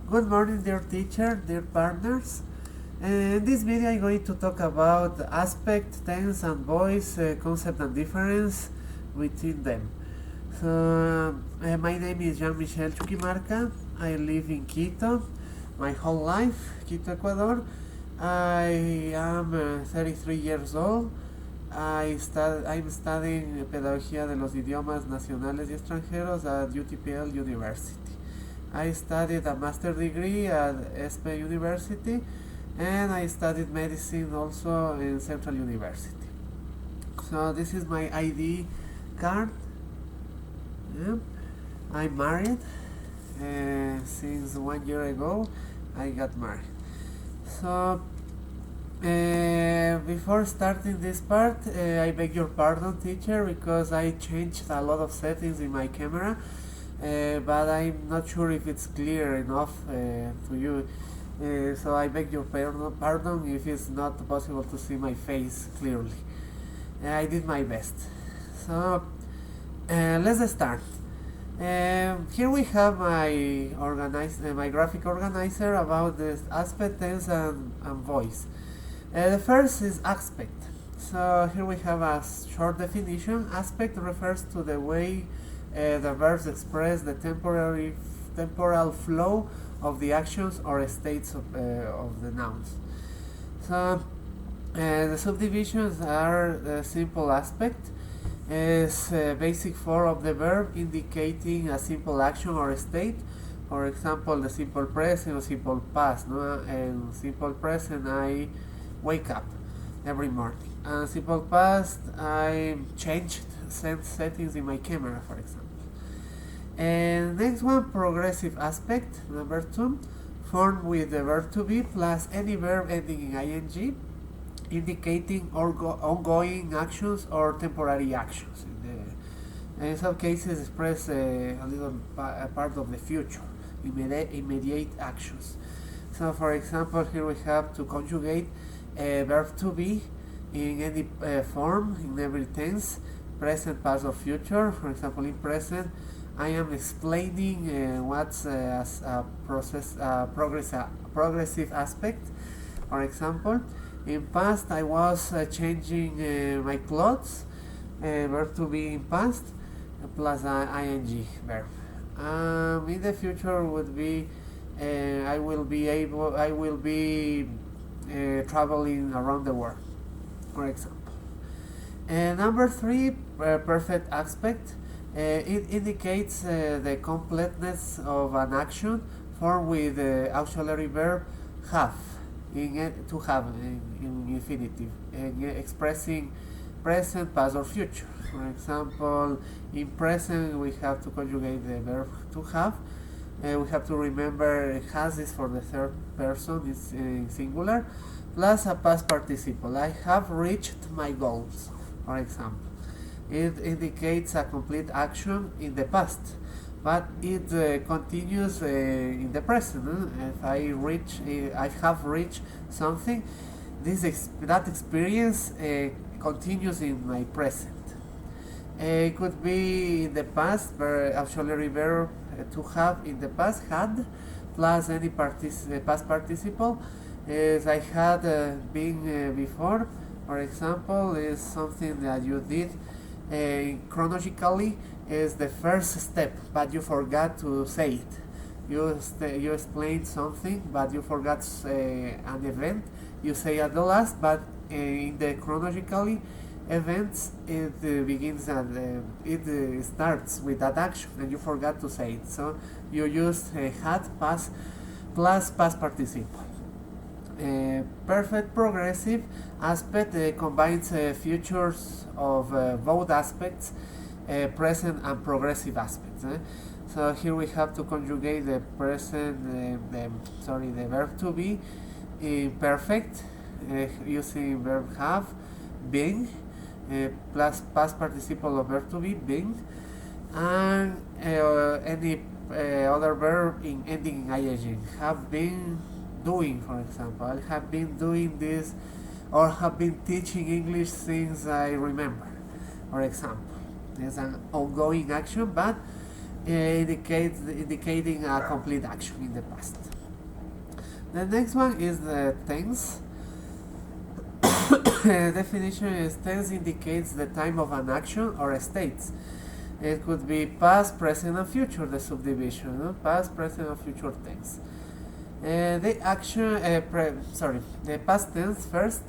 Good morning, dear teacher, dear partners. In this video, I'm going to talk about aspect, tense, and voice, concept and difference within them. So, my name is Michel Chuquimarca. I live in Quito my whole life, Quito, Ecuador. I am 33 years old. I'm studying Pedagogía de los Idiomas Nacionales y Extranjeros at UTPL University. I studied a master's degree at ESPE University, and I studied medicine also in Central University. So this is my ID card. Yeah. I'm married. Since 1 year ago, I got married. So before starting this part, I beg your pardon, teacher, because I changed a lot of settings in my camera. But I'm not sure if it's clear enough to you. So I beg your pardon if it's not possible to see my face clearly. I did my best. So let's start. Here we have my graphic organizer about the aspect, tense, and voice. The first is aspect. So here we have a short definition. Aspect refers to the way the verbs express the temporal flow of the actions or states of the nouns. So the subdivisions are the simple aspect is basic form of the verb indicating a simple action or state. For example, the simple present or simple past. No? And simple present, I wake up every morning. And simple past, I changed settings in my camera, for example. And next one, progressive aspect, number 2, formed with the verb to be plus any verb ending in ing, indicating ongoing actions or temporary actions. In some cases, express a part of the future, immediate actions. So, for example, here we have to conjugate a verb to be in any form, in every tense, present, past, or future. For example, in present, I am explaining what's a progressive aspect. For example, in past I was changing my clothes, verb to be in past plus ing verb. In the future would be I will be traveling around the world, for example. Number 3, perfect aspect. It indicates the completeness of an action formed with the auxiliary verb have, to have in infinitive, expressing present, past, or future. For example, in present we have to conjugate the verb to have. We have to remember has is for the third person, it's singular, plus a past participle. I have reached my goals, for example. It indicates a complete action in the past, but it continues in the present. If I have reached something, that experience continues in my present. It could be in the past, auxiliary verb to have in the past, had, plus any past participle. As I had been before, for example, is something that you did chronologically is the first step, but you forgot to say it. You explained something, but you forgot an event. You say at the last, but in the chronologically events, it begins and it starts with that action, and you forgot to say it. So you used had past plus past participle. Perfect progressive aspect combines features of both aspects, present and progressive aspects. So here we have to conjugate the present, the verb to be in perfect using verb have, being, plus past participle of verb to be, being, and any other verb in ending in ing. Have been doing, for example. I have been doing this or have been teaching English since I remember, for example. It's an ongoing action, but indicating a complete action in the past. The next one is the tense. Definition is tense indicates the time of an action or a state. It could be past, present, and future, the subdivision, no? Past, present, and future tense. The past tense first.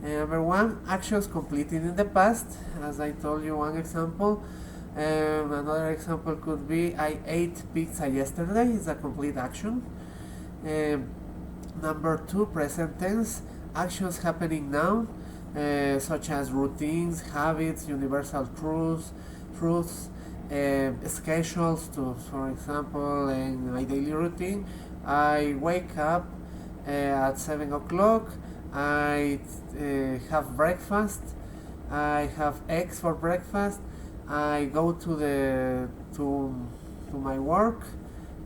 Number one, actions completed in the past. As I told you, one example. Another example could be I ate pizza yesterday. It's a complete action. Number two, present tense. Actions happening now, such as routines, habits, universal truths, schedules. For example, in my daily routine, I wake up at 7 o'clock. I have breakfast. I have eggs for breakfast. I go to my work.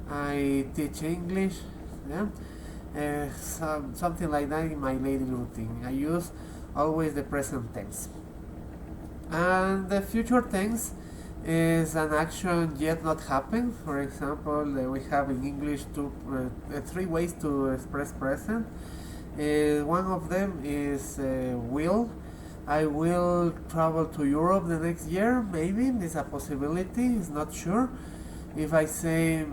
I teach English. Yeah? Something like that in my daily routine. I use always the present tense. And the future tense is an action yet not happened. For example, we have in English three ways to express present. One of them is will. I will travel to Europe the next year. Maybe it's a possibility. It's not sure. If I say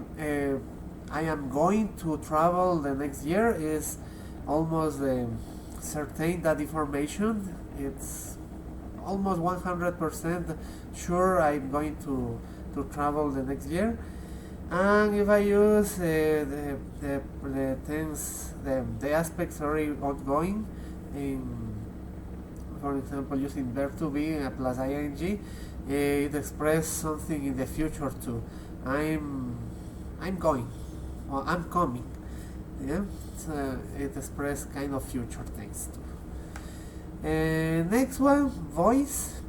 I am going to travel the next year, is almost certain that information. It's almost 100% sure I'm going to travel the next year. And if I use the tense, the aspects are ongoing, for example, using verb to be plus ing, it expresses something in the future too. I'm going, or I'm coming. Yeah, so it expresses kind of future things too. Next one, voice.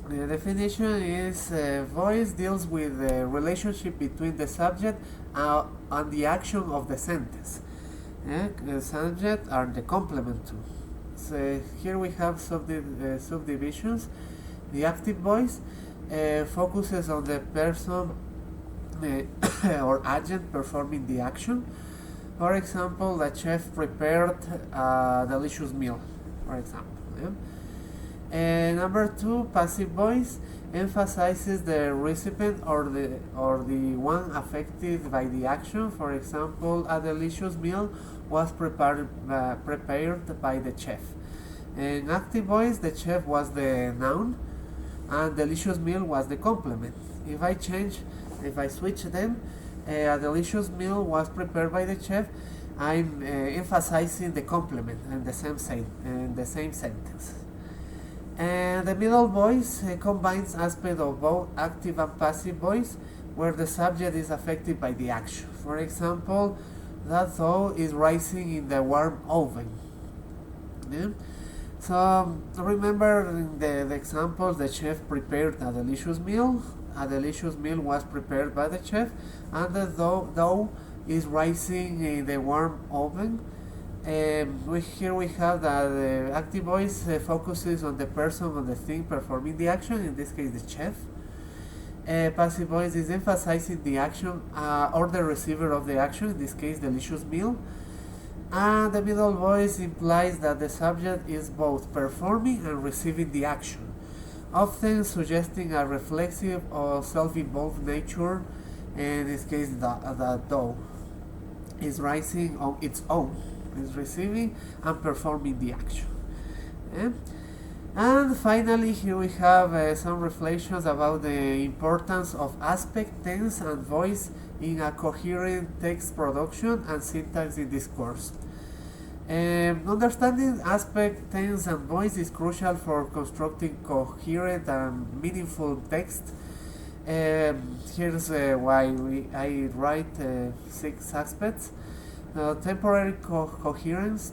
The definition is voice deals with the relationship between the subject and the action of the sentence. The subject are the complement to. So here we have subdivisions. The active voice focuses on the person or agent performing the action. For example, the chef prepared a delicious meal, for example. Yeah? Number two, passive voice emphasizes the recipient or the one affected by the action. For example, a delicious meal was prepared by the chef. In active voice, the chef was the noun and delicious meal was the complement. If I switch them, a delicious meal was prepared by the chef, I'm emphasizing the complement in the same sentence. And the middle voice combines aspects of both active and passive voice, where the subject is affected by the action. For example, that dough is rising in the warm oven. Yeah? So remember in the examples, the chef prepared a delicious meal. A delicious meal was prepared by the chef, and the dough is rising in the warm oven. Here we have that the active voice focuses on the person or the thing performing the action, in this case the chef. Passive voice is emphasizing the action or the receiver of the action, in this case delicious meal. And the middle voice implies that the subject is both performing and receiving the action, often suggesting a reflexive or self-involved nature. In this case, the dough is rising on its own, is receiving and performing the action. Yeah? And finally, here we have some reflections about the importance of aspect, tense, and voice in a coherent text production and syntax in discourse. Understanding aspect, tense, and voice is crucial for constructing coherent and meaningful text. Here's why I write 6 aspects. Temporary coherence.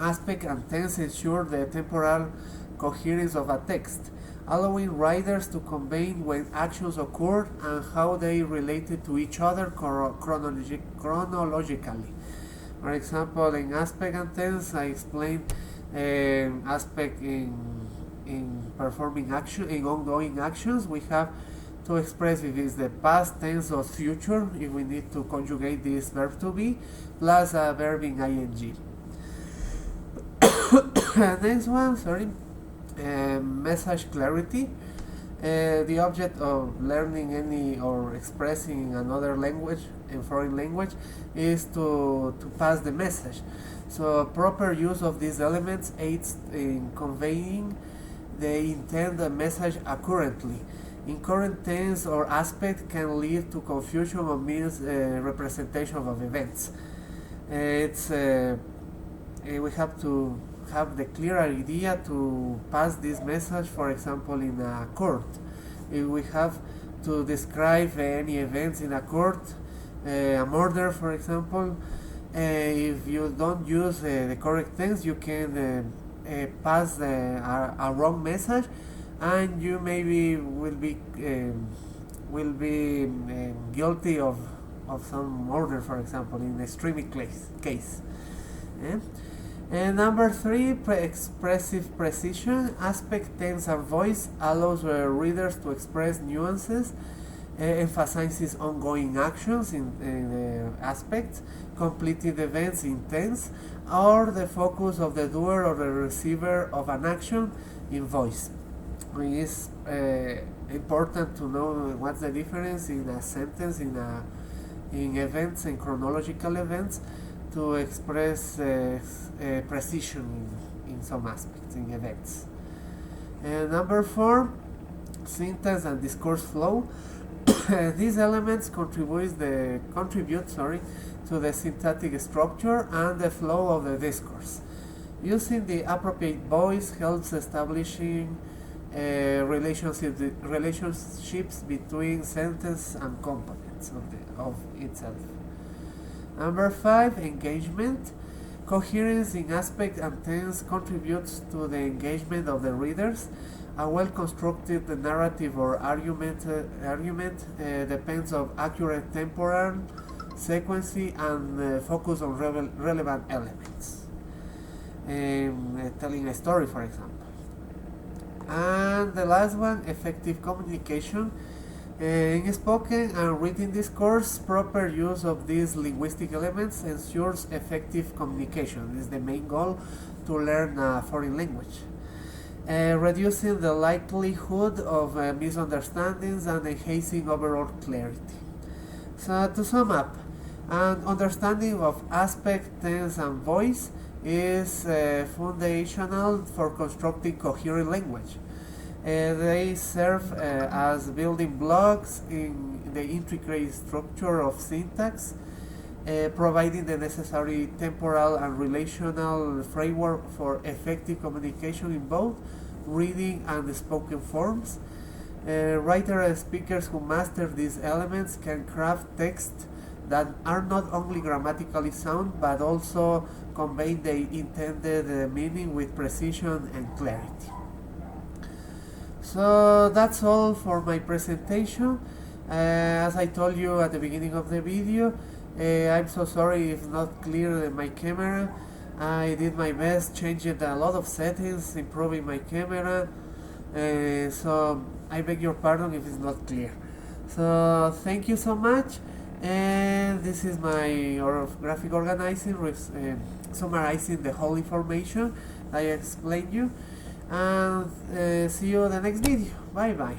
Aspect and tense ensure the temporal coherence of a text, allowing writers to convey when actions occurred and how they related to each other chronologically. For example, in aspect and tense, I explained aspect in performing action, in ongoing actions. We have to express if it's the past tense or future, if we need to conjugate this verb to be, plus a verb in ing. Next one, sorry, message clarity. The object of learning any or expressing another language, a foreign language, is to pass the message. So proper use of these elements aids in conveying the intended message accurately. Incorrect tense or aspect can lead to confusion or misrepresentation of events. We have to have the clear idea to pass this message, for example, in a court. If we have to describe any events in a court, a murder, for example, if you don't use the correct tense, you can pass a wrong message, and you maybe will be guilty of some murder, for example, in extreme case. And number 3, expressive precision. Aspect, tense, and voice allows readers to express nuances, emphasizes ongoing actions in aspects, completed events in tense, or the focus of the doer or the receiver of an action in voice. It is important to know what's the difference in a sentence, in events and chronological events, to express precision in some aspects in events. And number 4, syntax and discourse flow. These elements contribute to the syntactic structure and the flow of the discourse. Using the appropriate voice helps establishing relationships between sentence and components of itself. Number 5, engagement. Coherence in aspect and tense contributes to the engagement of the readers. A well-constructed narrative or argument depends on accurate temporal sequencing and focus on relevant elements. Telling a story, for example. And the last one, effective communication. In spoken and written discourse, proper use of these linguistic elements ensures effective communication. This is the main goal to learn a foreign language. Reducing the likelihood of misunderstandings and enhancing overall clarity. So to sum up, an understanding of aspect, tense, and voice is foundational for constructing coherent language. They serve as building blocks in the intricate structure of syntax, providing the necessary temporal and relational framework for effective communication in both reading and spoken forms. Writers and speakers who master these elements can craft texts that are not only grammatically sound but also convey the intended meaning with precision and clarity. So that's all for my presentation. As I told you at the beginning of the video, I'm so sorry if not clear in my camera. I did my best, changing a lot of settings, improving my camera, so I beg your pardon if it's not clear. So thank you so much, and this is my graphic organizing, summarizing the whole information I explained you, and see you in the next video. Bye bye.